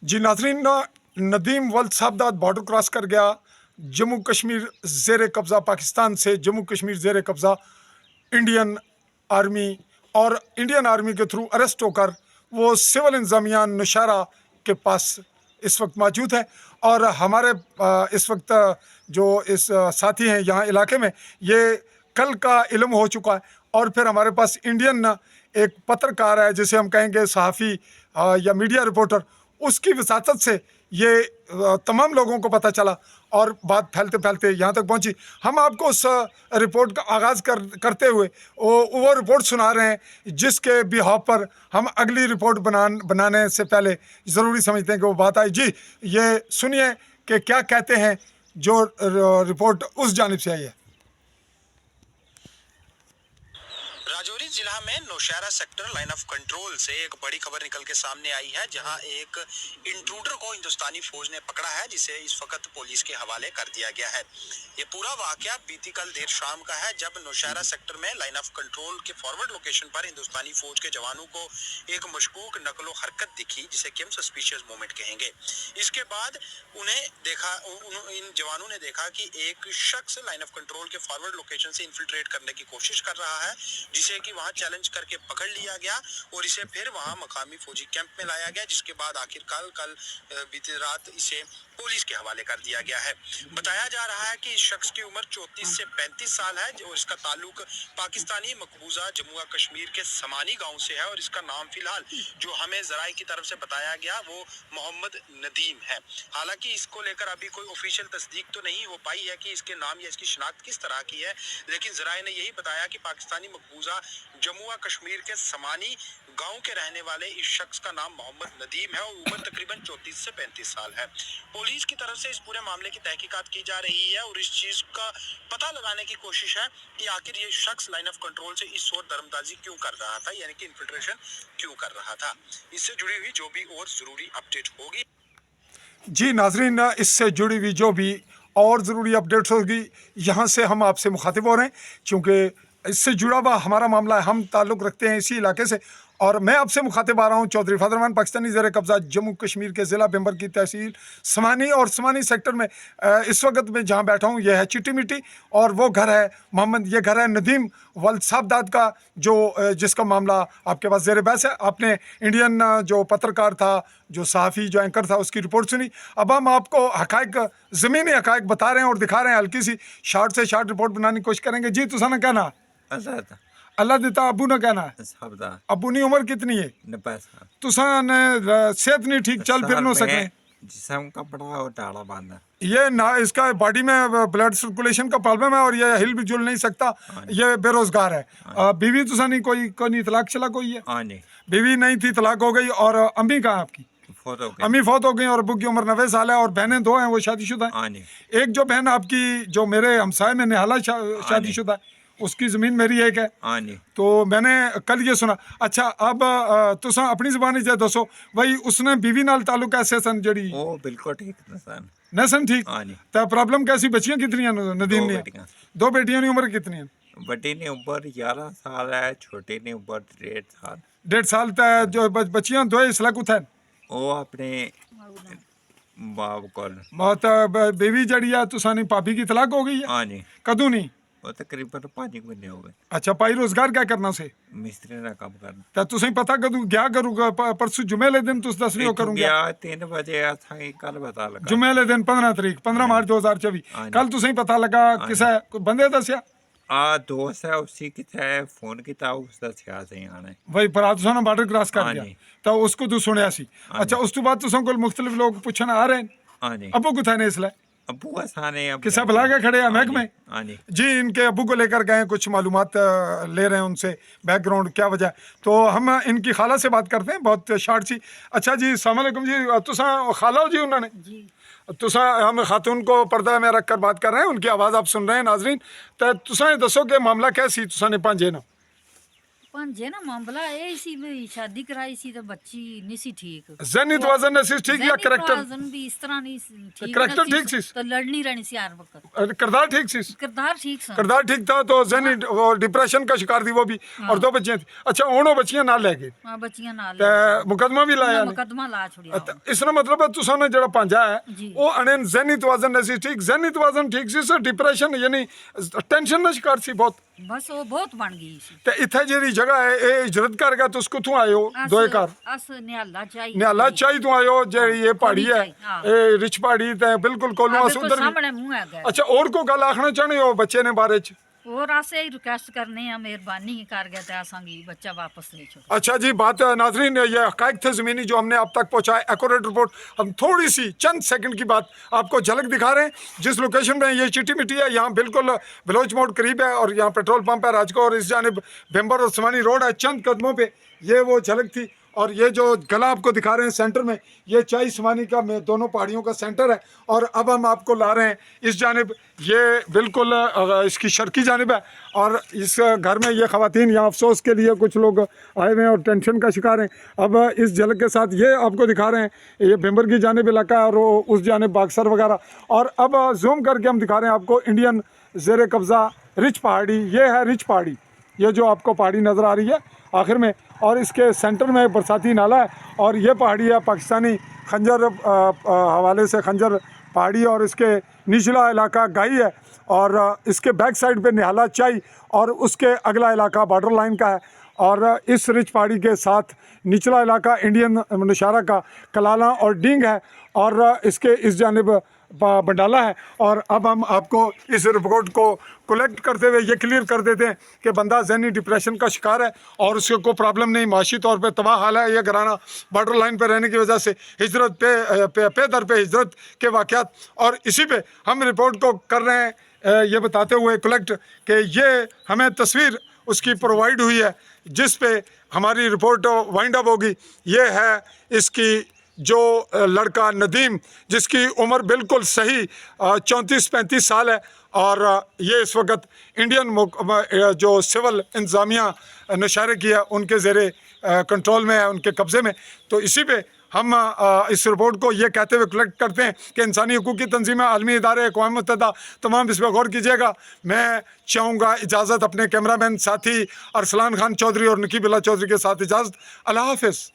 जी नाज़रीन, Nadeem वल्द साहबजाद border cross कर गया। जम्मू कश्मीर ज़ेर कब्ज़ा, पाकिस्तान से जम्मू कश्मीर ज़ेर कब्ज़ा। इंडियन आर्मी और इंडियन आर्मी के थ्रू अरेस्ट होकर वो सिविल इंतज़ामिया नौशहरा के पास इस वक्त मौजूद है। और हमारे इस वक्त जो इस साथी हैं यहाँ इलाके में, ये कल का इल्म हो चुका है। और फिर हमारे पास इंडियन एक पत्रकार है, जिसे हम कहेंगे सहाफ़ी या मीडिया रिपोर्टर, उसकी वसातत से ये तमाम लोगों को पता चला और बात फैलते फैलते यहाँ तक पहुँची। हम आपको उस रिपोर्ट का आगाज़ करते हुए वो रिपोर्ट सुना रहे हैं, जिसके बिहाफ पर हम अगली रिपोर्ट बनाने से पहले ज़रूरी समझते हैं कि वो बात आई। जी, ये सुनिए कि क्या कहते हैं जो रिपोर्ट उस जानिब से आई है। राजौरी जिला में Nowshera sector line of control से एक बड़ी खबर निकल के सामने आई है, जहां एक इंट्रूडर को हिंदुस्तानी फौज ने पकड़ा है, जिसे इस वक्त पुलिस के हवाले कर दिया गया है। ये पूरा वाकया बीती कल देर शाम का है, जब नौशहरा सेक्टर में लाइन ऑफ कंट्रोल के फॉरवर्ड लोकेशन पर हिंदुस्तानी फौज के जवानों को एक मशकूक नकलो हरकत दिखी, जिसे कि हम सस्पिशियस मूवमेंट कहेंगे। इसके बाद इन जवानों ने देखा कि एक शख्स लाइन ऑफ कंट्रोल के फॉरवर्ड लोकेशन से इन्फिल्ट्रेट करने की कोशिश कर रहा है, जिसे कि वहां चैलेंज करके पकड़ लिया गया और इसे फिर वहां मकामी फौजी कैंप में लाया गया, जिसके बाद आखिरकार कल बीती रात इसे पुलिस के हवाले कर दिया गया है। बताया जा रहा है कि इस शख्स की उम्र 34 से 35 साल है और इसका ताल्लुक पाकिस्तानी मकबूजा जम्मू कश्मीर के समानी गांव से है। और इसका नाम फिलहाल जो हमें जराए की तरफ से बताया गया वो मोहम्मद नदीम है। हालांकि इसको लेकर अभी कोई ऑफिशियल तस्दीक तो नहीं हो पाई है कि इसके नाम या इसकी शिनाख्त किस तरह की है, लेकिन जराए ने यही बताया कि पाकिस्तानी मकबूजा जम्मू कश्मीर के समानी गांव के रहने वाले इस शख्स का नाम मोहम्मद नदीम है और उम्र तकरीबन 34 से 35 साल है। पुलिस की तरफ से इस पूरे मामले की तहकीकात की जा रही है और इस चीज का पता लगाने की कोशिश है कि आखिर ये शख्स लाइन ऑफ कंट्रोल से इस और दरमदाजी क्यों कर रहा था, यानी कि इन्फिल्ट्रेशन क्यों कर रहा था। इससे जुड़ी हुई जो भी और जरूरी अपडेट होगी। जी नाजरीन, इससे जुड़ी हुई जो भी और ज़रूरी अपडेट्स होगी, यहाँ से हम आपसे मुखातिब हो रहे हैं, क्योंकि इससे जुड़ा हुआ हमारा मामला है। हम ताल्लुक़ रखते हैं इसी इलाके से और मैं आपसे मुखातिब आ रहा हूँ चौधरी फजल रहमान, पाकिस्तानी ज़ेर कब्ज़ा जम्मू कश्मीर के ज़िला बेंबर की तहसील समानी और समानी सेक्टर में इस वक्त मैं जहाँ बैठा हूँ, यह है चिट्टी मिट्टी और वो घर है ये घर है नदीम वल्द साहबजाद का, जो जिसका मामला आपके पास ज़ेर बहस है। आपने इंडियन जो पत्रकार था, जो सहाफ़ी, जो एंकर था, उसकी रिपोर्ट सुनी। अब हम आपको हक़ाइक़, ज़मीनी हक़ाइक़ बता रहे हैं और दिखा रहे हैं। हल्की सी शार्ट से शार्ट रिपोर्ट बनाने की कोशिश करेंगे। जी, तुसा ना कहना अल्लाह देता, अबू ना कहना। अबू नी उम्र कितनी है? तुसा ने सेहत नहीं ठीक, चल फिर न सके, जिस्म का बड़ा टाड़ा बांधा, ये ना इसका बॉडी में ब्लड सर्कुलेशन का प्रॉब्लम है और ये हिल भी जुल नहीं सकता, ये बेरोजगार है। बीवी तुसा नहीं कोई तलाक चला कोई है? बीवी नहीं थी, तलाक हो गई। और अम्मी कहाँ आपकी? अम्मी फौत हो गई और अबू की उम्र 90 साल है और बहनें 2 हैं, वो शादीशुदा हैं। एक जो बहन आपकी जो मेरे हमसाए में निहाला शादीशुदा है, उसकी ज़मीन मेरी एक है। तो मैंने कल ये सुना। अच्छा, अब तुसा अपनी ज़बान ही दसो भाई, उसने बीवी नाल ताल्लुक कैसे सन जड़ी? ओ बिल्कुल ठीक नसन ठीक। तो प्रॉब्लम कैसी? बच्चियां कितनी हैं नदीम ने? 2 बेटियां की उम्र कितनी है? बड़ी ने उम्र 11 साल है, छोटी ने उम्र 1.5 साल तक। जो बच्चियां 2 इसला कुछ है वो अपने बाप को बहुत बेबी जड़ी है। तुसा नहीं भाभी की तलाक हो गई है? कदू नहीं? वो तकरीबन 5 महीने हो गए। अच्छा, पाई रोजगार क्या करना से? मिस्त्री ना काम करना। तो तुसें पता कदू क्या करूंगा? परसों जुमेले दिन तुस दस नहीं करूंगा। 3 बजे कल पता लगा, जुमेले दिन 15 तारीख 15 मार्च 2024 कल तुसें पता लगा किसे बंदे दसिया? दोस्त है उसी की फोन किया, उस दसिया से आना है भाई भरा तुसा ना बॉर्डर क्रॉस कर दिया तो उसको तू सुनिया सी। अच्छा, उस तो बाद तुसा कोल मुख्तलिफ लोग पूछन आ रहे हैं अबू कुछ ने इसलिए अबू आसाने किसा बुला के खड़े हैं महकमे? जी, इनके अबू को लेकर गए, कुछ मालूमात ले रहे हैं उनसे, बैकग्राउंड क्या वजह। तो हम इनकी खाला से बात करते हैं, बहुत शार्ट सी। अच्छा जी, अस्सलाम वालेकुम जी। तुसा खाला हो जी उन्होंने? तुसा हम खातून को पर्दा में रख कर बात कर रहे हैं, उनकी आवाज़ आप सुन रहे हैं नाजरीन। तो तुसा दसो कि मामला क्या सी तुसा ने पांजे ना? पंजे ना मामला ये सी भी शादी कराई सी तो बच्ची नहीं सी ठीक जहनी तवाज़ुन नहीं सी ठीक या ज़हनी करैक्टर तवाज़ुन भी इस तरह नहीं ठीक करैक्टर नहीं ठीक सी? तो लड़नी रहनी सी हर वक्त किरदार ठीक सी? किरदार ठीक सा किरदार ठीक था तो जहनी वो डिप्रेशन का शिकार थी वो भी, और 2 बच्चियां थी। अच्छा उन्होंने बच्चियां ना ले गए हाँ बच्चियां नाल ते मुकदमा भी लाया ने। मुकदमा ला छुड़िया इसका मतलब है तुसा ने जड़ा पंजा है जी। वो अने जहनी तवाज़ुन नहीं सी ठीक, जहनी तवाज़ुन ठीक सी सर डिप्रेशन यानी टेंशन का शिकार सी बहुत। बस वो बहुत बन गई सी ते इथे जेरी जगह है ए इजरत कर गया तो उसको तू आयो दोए घर अस निहाला चाहिए निहाला चाई तू आयो जेरी ये पहाड़ी है चाहिए, हाँ। ए रिच पहाड़ी ते बिल्कुल कोलों अस बिल्कुल उधर भी। सामने मुंह है गया अच्छा और को गल आखना चाहने हो बच्चे ने बारे च? और आसे ही रिक्वेस्ट करने हैं मेहरबानी कर गया ते आसांगी बच्चा वापस ले छोड़ अच्छा जी बात नाजरीन ये हकायक थे ज़मीनी जो हमने अब तक पहुँचाए एक्यूरेट रिपोर्ट। हम थोड़ी सी चंद सेकंड की बात आपको झलक दिखा रहे हैं जिस लोकेशन में ये चिट्टी मिट्टी है। यहाँ बिल्कुल बलोच मोड़ करीब है और यहाँ पेट्रोल पंप है राजको और इस जानिब बेम्बर और समानी रोड है। चंद कदमों पे ये वो झलक थी और ये जो गला आपको दिखा रहे हैं सेंटर में ये चाई समानी का दोनों पहाड़ियों का सेंटर है। और अब हम आपको ला रहे हैं इस जानिब ये बिल्कुल इसकी शर्की जानिब है और इस घर में ये ख़वातीन यहाँ अफसोस के लिए कुछ लोग आए हुए हैं और टेंशन का शिकार हैं। अब इस झलक के साथ ये आपको दिखा रहे हैं ये बेम्बर की जानिब इलाका है और उस जानिब बाक्सर वगैरह। और अब जूम करके हम दिखा रहे हैं आपको इंडियन ज़ेर कब्ज़ा रिच पहाड़ी। ये है रिच पहाड़ी, ये जो आपको पहाड़ी नज़र आ रही है आखिर में, और इसके सेंटर में बरसाती नाला है और ये पहाड़ी है पाकिस्तानी खंजर हवाले से खंजर पहाड़ी और इसके निचला इलाका गाई है और इसके बैक साइड पे निहाला चाई और उसके अगला इलाका बॉर्डर लाइन का है। और इस रिच पहाड़ी के साथ निचला इलाका इंडियन नौशहरा का कलाला और डींग है और इसके इस जानिब बंडाला है। और अब हम आपको इस रिपोर्ट को कलेक्ट करते हुए ये क्लियर कर देते हैं कि बंदा ज़हनी डिप्रेशन का शिकार है और उसको कोई प्रॉब्लम नहीं, माशी तौर पे तबाह हाल है। ये घराना बॉर्डर लाइन पे रहने की वजह से हिजरत पे दर पे हिजरत के वाक़यात, और इसी पे हम रिपोर्ट को कर रहे हैं ये बताते हुए कलेक्ट कि ये हमें तस्वीर उसकी प्रोवाइड हुई है जिस पे हमारी रिपोर्ट वाइंड अप होगी। ये है इसकी जो लड़का नदीम जिसकी उम्र बिल्कुल सही 34-35 साल है और ये इस वक्त इंडियन जो सिविल इंतज़ामिया नौशहरे की है उनके ज़ेरे कंट्रोल में है, उनके कब्ज़े में। तो इसी पे हम इस रिपोर्ट को ये कहते हुए कलेक्ट करते हैं कि इंसानी हकूक़ की तंजीमें, आलमी इदारे, अक़वाम मुत्तहिदा तमाम इस पर गौर कीजिएगा। मैं चाहूँगा इजाज़त अपने कैमरामैन साथी अरसलान खान चौधरी और नकीब अल्लाह चौधरी के साथ इजाज़त। अल्लाह हाफ़िज़।